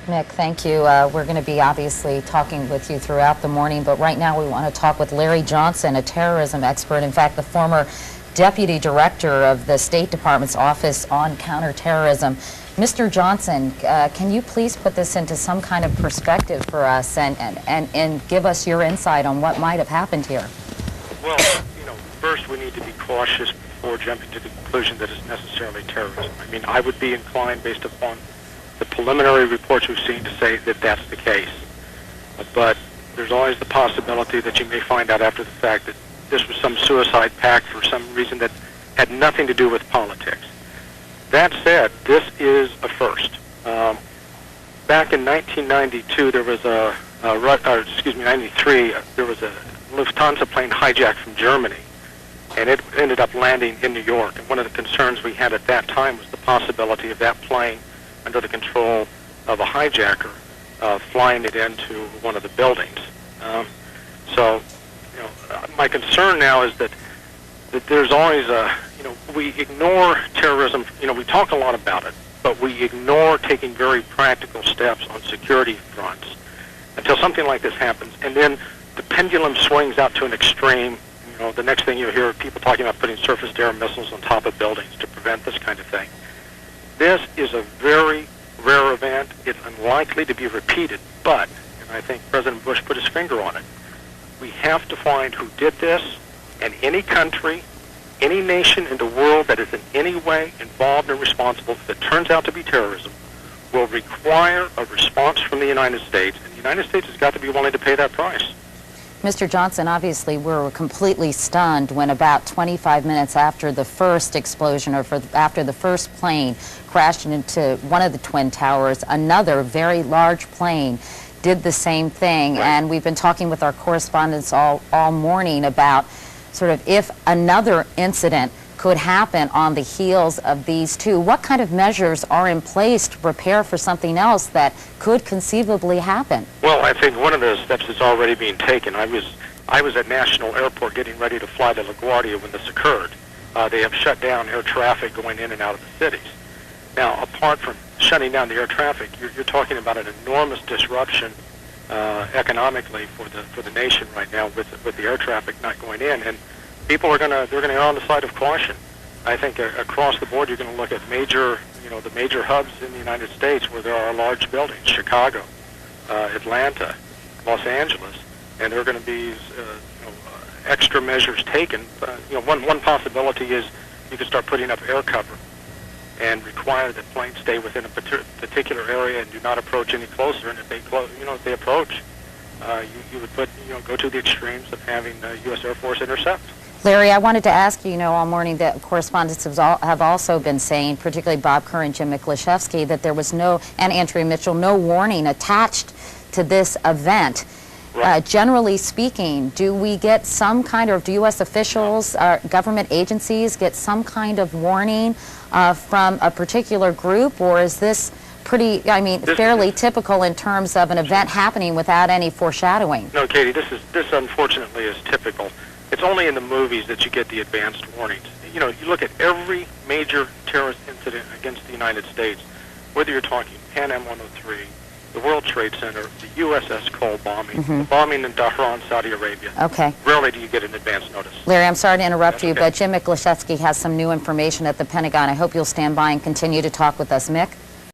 Mick, thank you. We're going to be obviously talking with you throughout the morning, but right now we want to talk with Larry Johnson, a terrorism expert, in fact, the former Deputy Director of the State Department's Office on Counterterrorism. Mr. Johnson, can you please put this into some kind of perspective for us and give us your insight on what might have happened here? Well, first we need to be cautious before jumping to the conclusion that it's necessarily terrorism. I mean, I would be inclined, based upon the preliminary reports we've seen, to say that that's the case. But there's always the possibility that you may find out after the fact that this was some suicide pact for some reason that had nothing to do with politics. That said, this is a first. Back in 1992, there was 93, there was a Lufthansa plane hijacked from Germany, and it ended up landing in New York. And one of the concerns we had at that time was the possibility of that plane under the control of a hijacker flying it into one of the buildings. So, my concern now is that there's always a, we ignore terrorism. We talk a lot about it, but we ignore taking very practical steps on security fronts until something like this happens, and then the pendulum swings out to an extreme. The next thing you hear are people talking about putting surface-to-air missiles on top of buildings to prevent this kind of thing. This is a very rare event. It's unlikely to be repeated, but, and I think President Bush put his finger on it, we have to find who did this, and any country, any nation in the world that is in any way involved and responsible, if it turns out to be terrorism, will require a response from the United States, and the United States has got to be willing to pay that price. Mr. Johnson, obviously we're completely stunned when about 25 minutes after the first explosion, or after the first plane crashed into one of the Twin Towers, another very large plane did the same thing. Right. And we've been talking with our correspondents all morning about sort of if another incident could happen on the heels of these two. What kind of measures are in place to prepare for something else that could conceivably happen? Well, I think one of the steps that's already being taken. I was at National Airport getting ready to fly to LaGuardia when this occurred. They have shut down air traffic going in and out of the cities. Now, apart from shutting down the air traffic, you're talking about an enormous disruption economically for the nation right now with the air traffic not going in, and people are they're going to err on the side of caution. I think across the board, you're going to look at the major hubs in the United States where there are large buildings: Chicago, Atlanta, Los Angeles, and there are going to be extra measures taken. One possibility is you could start putting up air cover and require that planes stay within a particular area and do not approach any closer. And if they approach, you would go to the extremes of having the U.S. Air Force intercept. Larry, I wanted to ask you, all morning that correspondents have also been saying, particularly Bob Kerr and Jim Miklashevsky, that there was and Andrea Mitchell, no warning attached to this event. Right. Generally speaking, do we get some kind of, do U.S. officials, government agencies get some kind of warning from a particular group, or is this pretty, fairly typical in terms of an event happening without any foreshadowing? No, Katie, this unfortunately is typical. It's only in the movies that you get the advanced warnings. You look at every major terrorist incident against the United States, whether you're talking Pan Am 103, the World Trade Center, the USS Cole bombing, the bombing in Dhahran, Saudi Arabia. Okay. Rarely do you get an advance notice. Larry, I'm sorry to interrupt you, but Jim Miklashevsky has some new information at the Pentagon. I hope you'll stand by and continue to talk with us. Mick?